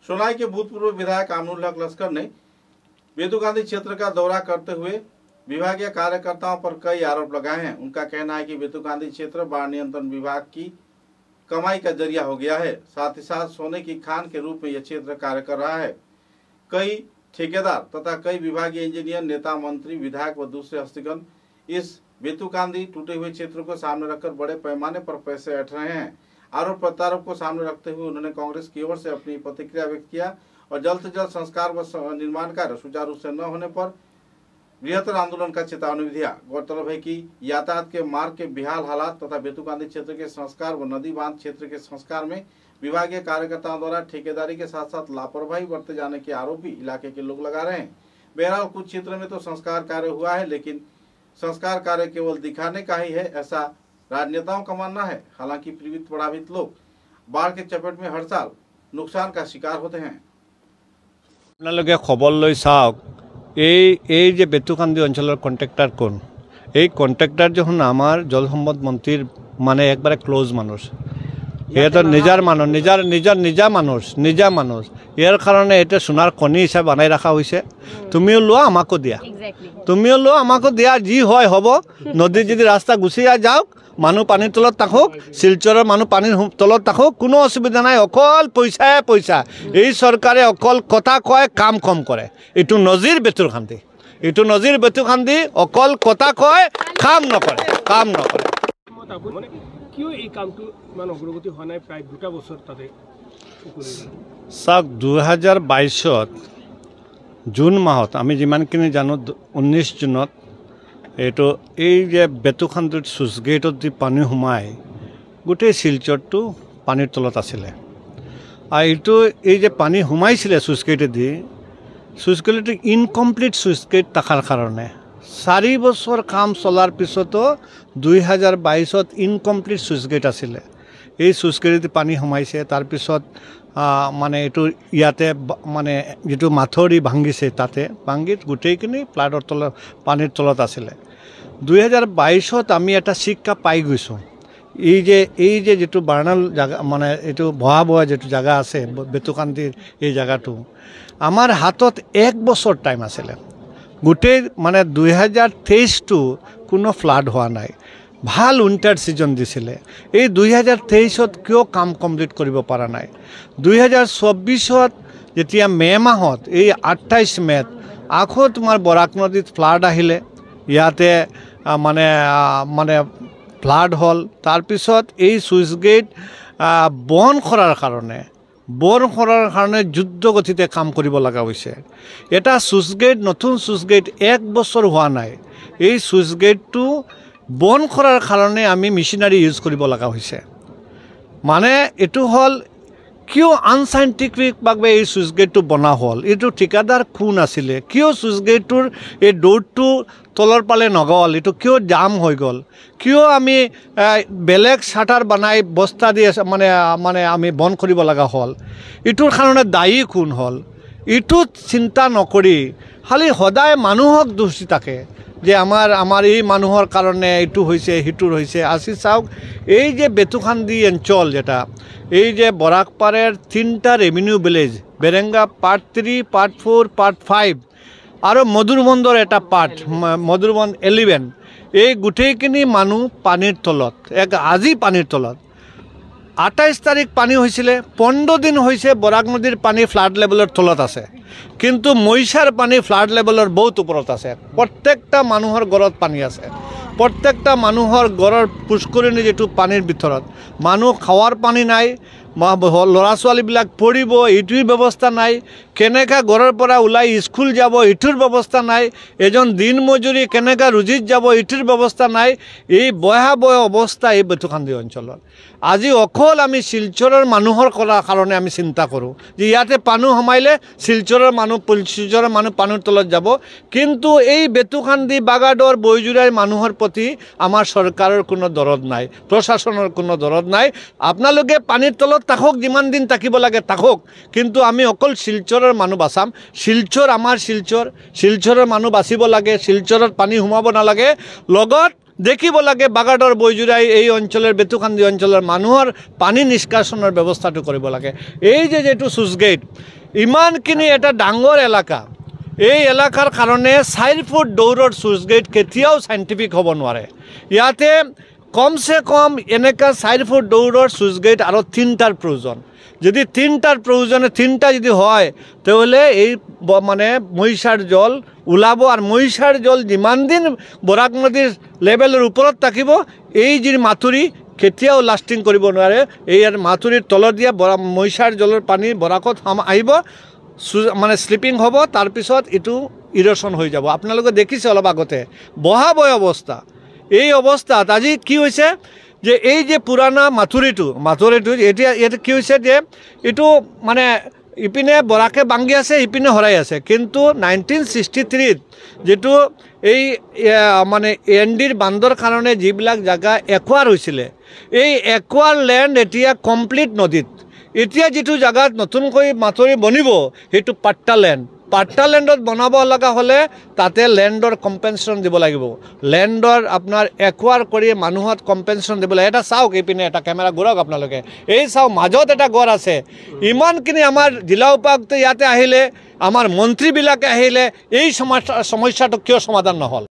सोनाई के भूतपूर्व विधायक अमरुल हक लश्कर ने बेतुगांधी क्षेत्र का दौरा करते हुए विभागीय कार्यकर्ताओं पर कई आरोप लगाए हैं। उनका कहना है कि बेतुगांधी क्षेत्र बाढ़ नियंत्रण विभाग की कमाई का जरिया हो गया है। साथ ही साथ सोने की खान के रूप में यह क्षेत्र कार्य कर रहा है। कई ठेकेदार तथा कई विभागीय इंजीनियर, नेता, मंत्री, विधायक व दूसरे हस्तीगण इस बेतुगांधी टूटे हुए क्षेत्र को सामने रखकर बड़े पैमाने पर पैसे ऐंठ रहे हैं। आरोप प्रत्यारोप को सामने रखते हुए उन्होंने कांग्रेस की ओर से अपनी प्रतिक्रिया व्यक्त किया और जल्द से जल्द संस्कार व निर्माण कार्य सुचारू से न होने पर बृहत्तर आंदोलन का चेतावनी दिया। गौरतलब है कि यातायात के मार्ग के बेहाल हालात तथा बेतुगांधी क्षेत्र के संस्कार व नदी बांध क्षेत्र के संस्कार में विभागीय कार्यकर्ताओं द्वारा ठेकेदारी के साथ साथ लापरवाही बरते जाने के आरोप भी इलाके के लोग लगा रहे हैं। बहरहाल कुछ क्षेत्र में तो संस्कार कार्य हुआ है, लेकिन संस्कार कार्य केवल दिखाने का ही है, ऐसा राजनेताओं का मानना है। हालांकि पीड़ित प्रभावित लोग बाढ़ के चपेट में हर साल नुकसान का शिकार होते हैं। आपनालोके खबर लई चाওক এই যে বেতুকান্দি অঞ্চলের কন্ট্রাক্টর কোন, এই কন্ট্রাক্টর যখন আমার জল সম্পদ মন্ত্রীর মানে একবারে ক্লোজ মানুষ, এটা নিজার মানুষ, নিজা মানুষ এর কারণে এটা সোনার খনি হিসাবে বানাই রাখা হয়েছে। তুমিও লোৱা আমাকো দিয়া, যি হয় হব। নদীর যদি রাস্তা গুছিয়ে যাওক, মানুষ পানির তলত থাকুক, শিলচরের মানুষ পানির তলত থাকুক, কোনো অসুবিধা নাই। অকল পয়সা এই সরকারে অকল কথা কয়, কাম কম করে। এইটো নজির বেতুকান্দি, অকল কথা কয়, কাম নকৰে। চাওক 2022 জুন মাহত আমি যিমানখিনি জানো 19 জুনত এইটো এই যে বেতুকান্দিত চুইচ গেটত যি পানী সোমাই গোটেই শিলচৰটো পানীৰ তলত আছিলে। আৰু এইটো এই যে পানী সোমাইছিলে switch গেটেদি, switch গেটটো incomplete switch gate থকাৰ কাৰণে 4 বছৰ কাম চলাৰ পিছতো 2022ত ইনকমপ্লিট চুইচ গেট আছিলে। এই চুইচ গেটেদি পানী সোমাইছে, তাৰপিছত মানে এইটো ইয়াতে মানে যেটো মাথৰি ভাঙিছে, তাতে ভাঙিত গোটেইখিনি ফ্লাডৰ তলত পানীৰ তলত আছিলে। 2022ত আমি এটা শিক্ষা পাই গৈছোঁ। এই যে যেটো বাৰ্ণাল জাগা মানে এইটো ভয়াবহ যেটো জাগা আছে বেতুকান্দিৰ, এই জাগাটো আমাৰ হাতত 1 বছৰ টাইম আছিলে। গোটেই মানে 2023টো কোনো ফ্লাড হোৱা নাই, ভাল উইণ্টাৰ ছিজন দিছিলে। এই 2023ত কিয় কাম কমপ্লিট কৰিব পৰা নাই? 2024ত যেতিয়া মে মাহত এই 28 মেত আকৌ তোমাৰ বৰাক নদীত ফ্লাড আহিলে, ইয়াতে মানে ফ্লাড হ'ল। তাৰপিছত এই চুইচ গেট বন কৰাৰ কাৰণে যুদ্ধ গতিতে কাম কৰিব লগা হৈছে। এটা চুইচ গেট, নতুন চুইচ গেট 1 বছৰ হোৱা নাই। এই চুইচ গেটটো বন কৰাৰ কাৰণে আমি মেচিনাৰী ইউজ কৰিব লগা হৈছে। মানে এইটো হ'ল কিয় আনচাইণ্টিফিকভাৱে এই চুইচ গেটটো বনা হ'ল? এইটো ঠিকাদাৰ কোন আছিলে? কিয় চুইচ গেটটোৰ এই ডোৰটো তলৰ পালে নগ'ল? এইটো কিয় জাম হৈ গ'ল? কিয় আমি বেলেগ শাটাৰ বনাই বস্তা দি মানে আমি বন্ধ কৰিব লগা হ'ল? এইটোৰ কাৰণে দায়ী কোন হ'ল? এইটো চিন্তা নকৰি খালি সদায় মানুহক দোষ দি থাকে যে আমাৰ এই মানুহৰ কাৰণে এইটো হৈছে, সিটোৰ হৈছে। আজি চাওক, এই যে বেতুকান্দি অঞ্চল যেটা, এই যে বৰাকপাৰেৰ 3টা revenue village, Berenga part 3, part 4, part 5 আৰু মধুৰবন্দৰ এটা পাৰ্ট, মধুৰবন্দ 11, এই গোটেইখিনি মানুহ পানীৰ তলত, আজি পানীৰ তলত। 28 তাৰিখ পানী হৈছিলে, 15 দিন হৈছে বৰাক নদীৰ পানী ফ্লাড লেভেলৰ তলত আছে, কিন্তু মইচাৰ পানী ফ্লাড লেভেলৰ বহুত ওপৰত আছে। প্ৰত্যেকটা মানুহৰ ঘৰত পানী আছে, প্ৰত্যেকটা মানুহৰ ঘৰৰ পুষ্কৰিণী যেটো পানীৰ ভিতৰত। মানুহ খাৱাৰ পানী নাই, ল'ৰা ছোৱালীবিলাক পঢ়িব এইটোৰ ব্যৱস্থা নাই, কেনেকা ঘৰৰ পৰা ওলাই স্কুল যাব এইটোৰ ব্যৱস্থা নাই, এজন দিন মজুৰি কেনেকা ৰুজিত যাব এইটোৰ ব্যৱস্থা নাই। এই ভয়াবহ অৱস্থা এই বেতুকান্দি অঞ্চলত। আজি অকল আমি শিলচৰৰ মানুহৰ কাৰণে আমি চিন্তা কৰোঁ যে ইয়াতে পানী সোমাইলে শিলচৰৰ মানুহ পানীৰ তলত যাব, কিন্তু এই বেতুকান্দি, বাগাডৰ, বৈজুৰাৰ মানুহৰ প্ৰতি আমাৰ চৰকাৰৰ কোনো দৰদ নাই, প্ৰশাসনৰ কোনো দৰদ নাই। আপোনালোকে পানীৰ তলত থাকক, যিমান দিন থাকিব লাগে থাকক, কিন্তু আমি অকল শিলচৰৰ মানুহ বাচাম। শিলচৰ আমাৰ শিলচৰৰ মানুহ বাচিব লাগে, শিলচৰত পানী সোমাব নালাগে। লগত দেখিব লাগে বাগাডৰ, বৈজুৰাই এই অঞ্চলৰ বেতুকান্দি অঞ্চলৰ মানুহৰ পানী নিষ্কাশনৰ ব্যৱস্থাটো কৰিব লাগে। এই যেটো চুইচ গেট, ইমানখিনি এটা ডাঙৰ এলেকা, এই এলেকাৰ কাৰণে 4 ফুট দৌৰৰ চুইচ গেট কেতিয়াও চাইণ্টিফিক হ'ব নোৱাৰে। ইয়াতে কমচে কম এনেকুৱা 4 ফুট দৌৰৰ চুইচ গেট আৰু 3টাৰ প্ৰয়োজন। যদি 3টাৰ প্ৰয়োজনে 3টা যদি হয় তেতিয়াহ'লে এই মানে মহিষাৰ জল ওলাব, আৰু মহিষাৰ জল যিমান দিন বৰাক নদীৰ লেভেলৰ ওপৰত থাকিব এই যি মাথুৰি কেতিয়াও লাষ্টিং কৰিব নোৱাৰে। এই মাথুৰিৰ তলত দিয়া মহিষাৰ জলৰ পানী বৰাকত আহিব, মানে শ্লিপিং হ'ব, তাৰপিছত এইটো ইৰ'শ্যন হৈ যাব। আপোনালোকে দেখিছে অলপ আগতে বহাবই অৱস্থা। এই অৱস্থাত আজি কি হৈছে যে এই যে পুৰণা মাথুৰিটো এতিয়া কি হৈছে যে এইটো মানে ইপিনে বৰাকে বাংগি আছে, ইপিনে হৰাই আছে। কিন্তু 1963 যিটো এই মানে এনডিৰ বান্ধৰ কাৰণে যিবিলাক জেগা একোৱাৰ হৈছিলে, এই একোৱাৰ লেণ্ড এতিয়া কমপ্লিট নদীত। এতিয়া যিটো জেগাত নতুনকৈ মাথুৰি বনিব সেইটো পাট্টা লেণ্ড। পাট্টা লেণ্ডত বনাব লগা হ'লে তাতে লেণ্ডৰ কম্পেনচেশ্যন দিব লাগিব। লেণ্ডৰ আপোনাৰ একোৱাৰ কৰি মানুহত কম্পেনচেশ্যন দিব লাগে। এটা চাওক, এইপিনে এটা কেমেৰা ঘূৰাওক আপোনালোকে, এই চাওক মাজত এটা গড় আছে। ইমানখিনি আমাৰ জিলা উপায়ুক্ত ইয়াতে আহিলে, আমাৰ মন্ত্ৰীবিলাকে আহিলে, এই সমস্যাটো কিয় সমাধান নহ'ল?